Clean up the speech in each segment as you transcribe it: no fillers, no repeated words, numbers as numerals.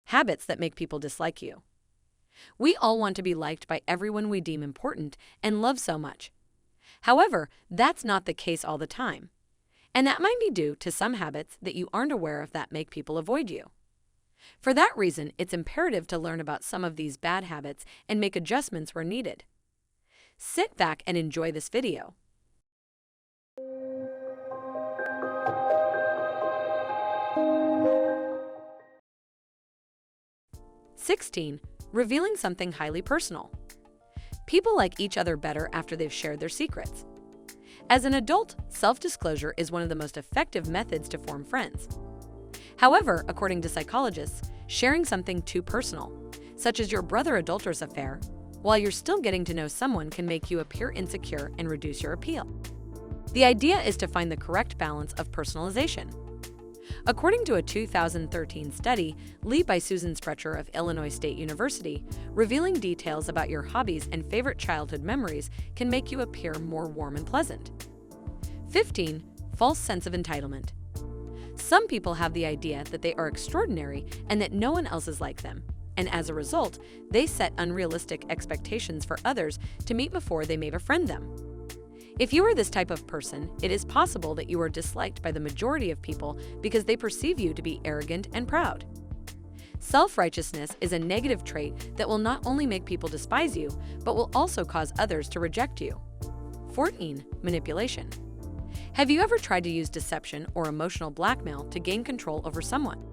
Habits that make people dislike you. We all want to be liked by everyone we deem important and love so much. However, that's not the case all the time. And that might be due to some habits that you aren't aware of that make people avoid you. For that reason, it's imperative to learn about some of these bad habits and make adjustments where needed. Sit back and enjoy this video. 16. Revealing something highly personal. People like each other better after they've shared their secrets. As an adult, self-disclosure is one of the most effective methods to form friends. However, according to psychologists, sharing something too personal, such as your brother adulterous affair, while you're still getting to know someone can make you appear insecure and reduce your appeal. The idea is to find the correct balance of personalization. According to a 2013 study led by Susan Sprecher of Illinois State University, revealing details about your hobbies and favorite childhood memories can make you appear more warm and pleasant. 15. False sense of entitlement. Some people have the idea that they are extraordinary and that no one else is like them, and as a result, they set unrealistic expectations for others to meet before they may befriend them. If you are this type of person, it is possible that you are disliked by the majority of people because they perceive you to be arrogant and proud. Self-righteousness is a negative trait that will not only make people despise you, but will also cause others to reject you. 14. Manipulation. Have you ever tried to use deception or emotional blackmail to gain control over someone?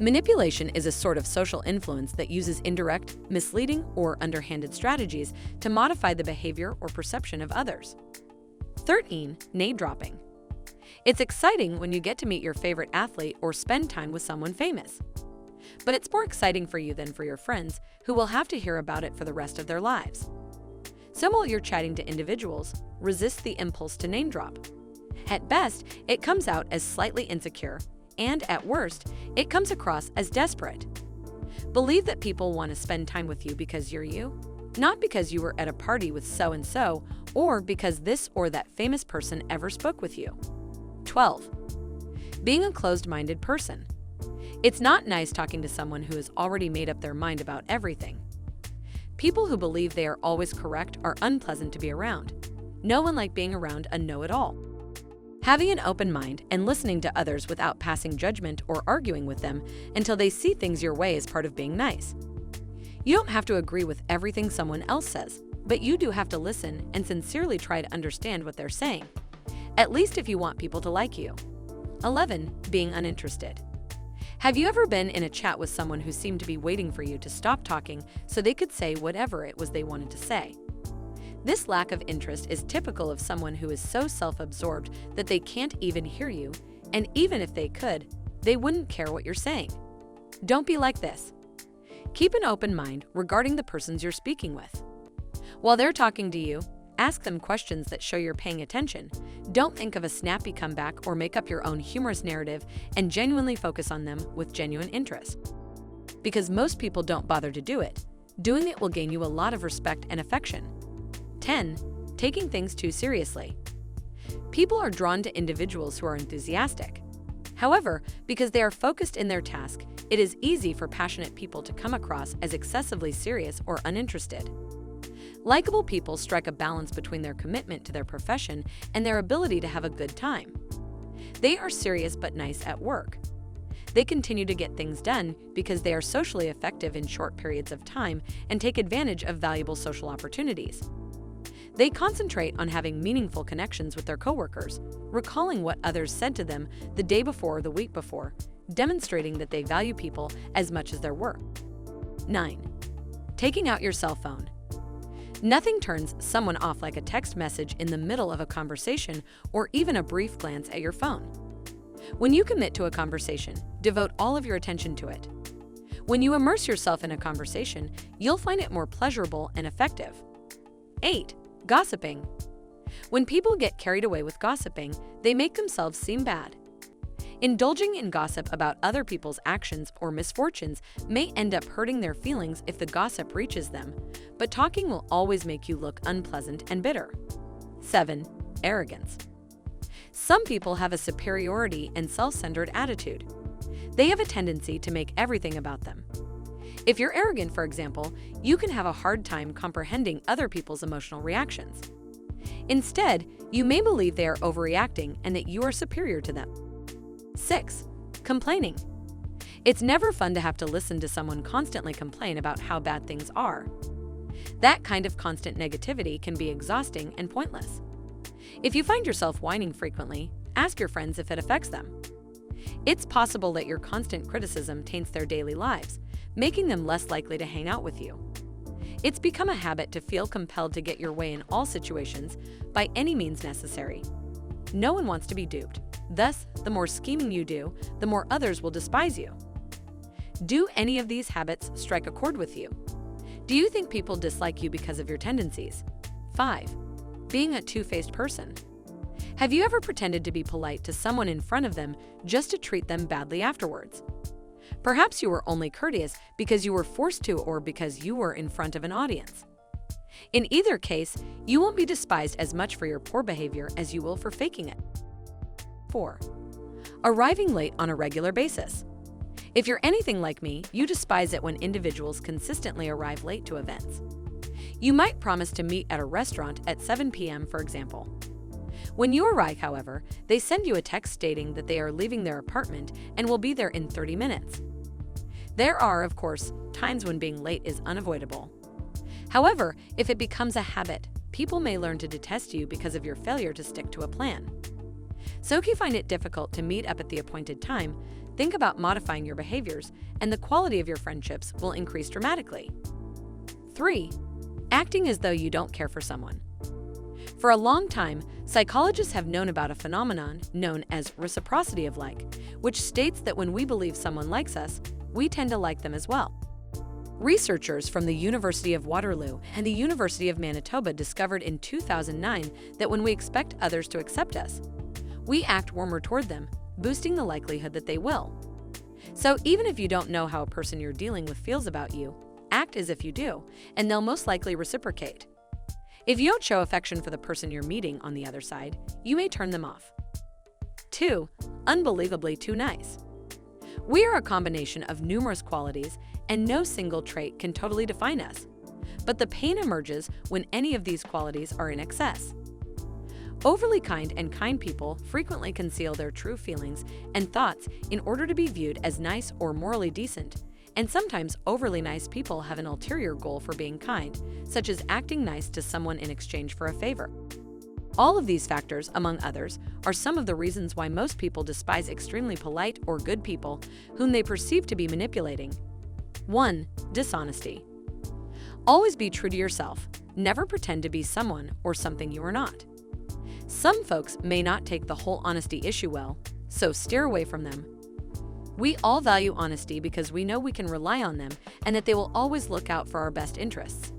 Manipulation is a sort of social influence that uses indirect, misleading, or underhanded strategies to modify the behavior or perception of others. 13. Name-dropping. It's exciting when you get to meet your favorite athlete or spend time with someone famous. But it's more exciting for you than for your friends, who will have to hear about it for the rest of their lives. So while you're chatting to individuals, resist the impulse to name-drop. At best, it comes out as slightly insecure, and at worst, it comes across as desperate. Believe that people want to spend time with you because you're you, not because you were at a party with so-and-so or because this or that famous person ever spoke with you. 12. Being a closed-minded person. It's not nice talking to someone who has already made up their mind about everything. People who believe they are always correct are unpleasant to be around. No one likes being around a know-it-all. Having an open mind and listening to others without passing judgment or arguing with them until they see things your way is part of being nice. You don't have to agree with everything someone else says, but you do have to listen and sincerely try to understand what they're saying, at least if you want people to like you. 11. Being uninterested. Have you ever been in a chat with someone who seemed to be waiting for you to stop talking so they could say whatever it was they wanted to say? This lack of interest is typical of someone who is so self-absorbed that they can't even hear you, and even if they could, they wouldn't care what you're saying. Don't be like this. Keep an open mind regarding the persons you're speaking with. While they're talking to you, ask them questions that show you're paying attention. Don't think of a snappy comeback or make up your own humorous narrative, and genuinely focus on them with genuine interest. Because most people don't bother to do it, doing it will gain you a lot of respect and affection. 10. Taking things too seriously. People are drawn to individuals who are enthusiastic. However, because they are focused in their task, it is easy for passionate people to come across as excessively serious or uninterested. Likeable people strike a balance between their commitment to their profession and their ability to have a good time. They are serious but nice at work. They continue to get things done because they are socially effective in short periods of time and take advantage of valuable social opportunities. They concentrate on having meaningful connections with their coworkers, recalling what others said to them the day before or the week before, demonstrating that they value people as much as their work. 9. Taking out your cell phone. Nothing turns someone off like a text message in the middle of a conversation or even a brief glance at your phone. When you commit to a conversation, devote all of your attention to it. When you immerse yourself in a conversation, you'll find it more pleasurable and effective. 8. Gossiping. When people get carried away with gossiping, they make themselves seem bad. Indulging in gossip about other people's actions or misfortunes may end up hurting their feelings if the gossip reaches them, but talking will always make you look unpleasant and bitter. 7. Arrogance. Some people have a superiority and self-centered attitude. They have a tendency to make everything about them. If you're arrogant, for example, you can have a hard time comprehending other people's emotional reactions. Instead, you may believe they are overreacting and that you are superior to them. 6. Complaining. It's never fun to have to listen to someone constantly complain about how bad things are. That kind of constant negativity can be exhausting and pointless. If you find yourself whining frequently, ask your friends if it affects them. It's possible that your constant criticism taints their daily lives, making them less likely to hang out with you. It's become a habit to feel compelled to get your way in all situations by any means necessary. No one wants to be duped. Thus, the more scheming you do, the more others will despise you. Do any of these habits strike a chord with you? Do you think people dislike you because of your tendencies? 5. Being a two-faced person. Have you ever pretended to be polite to someone in front of them just to treat them badly afterwards? Perhaps you were only courteous because you were forced to or because you were in front of an audience. In either case, you won't be despised as much for your poor behavior as you will for faking it. 4. Arriving late on a regular basis. If you're anything like me, you despise it when individuals consistently arrive late to events. You might promise to meet at a restaurant at 7 p.m., for example. When you arrive, however, they send you a text stating that they are leaving their apartment and will be there in 30 minutes. There are, of course, times when being late is unavoidable. However, if it becomes a habit, people may learn to detest you because of your failure to stick to a plan. So if you find it difficult to meet up at the appointed time, think about modifying your behaviors, and the quality of your friendships will increase dramatically. 3. Acting as though you don't care for someone. For a long time, psychologists have known about a phenomenon known as reciprocity of like, which states that when we believe someone likes us, we tend to like them as well. Researchers from the University of Waterloo and the University of Manitoba discovered in 2009 that when we expect others to accept us, we act warmer toward them, boosting the likelihood that they will. So even if you don't know how a person you're dealing with feels about you, act as if you do, and they'll most likely reciprocate. If you don't show affection for the person you're meeting on the other side, you may turn them off. 2. Unbelievably too nice. We are a combination of numerous qualities, and no single trait can totally define us. But the pain emerges when any of these qualities are in excess. Overly kind and kind people frequently conceal their true feelings and thoughts in order to be viewed as nice or morally decent, and sometimes overly nice people have an ulterior goal for being kind, such as acting nice to someone in exchange for a favor. All of these factors, among others, are some of the reasons why most people despise extremely polite or good people whom they perceive to be manipulating. 1. Dishonesty. Always be true to yourself. Never pretend to be someone or something you are not. Some folks may not take the whole honesty issue well, so steer away from them. We all value honesty because we know we can rely on them and that they will always look out for our best interests.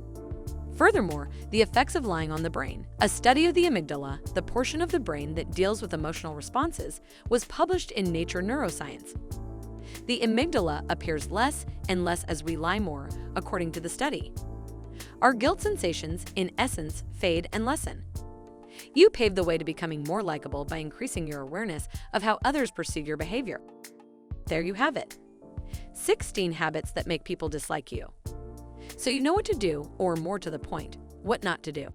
Furthermore, the effects of lying on the brain. A study of the amygdala, the portion of the brain that deals with emotional responses, was published in Nature Neuroscience. The amygdala appears less and less as we lie more, according to the study. Our guilt sensations, in essence, fade and lessen. You pave the way to becoming more likable by increasing your awareness of how others perceive your behavior. There you have it. 16 habits that make people dislike you. So you know what to do, or more to the point, what not to do.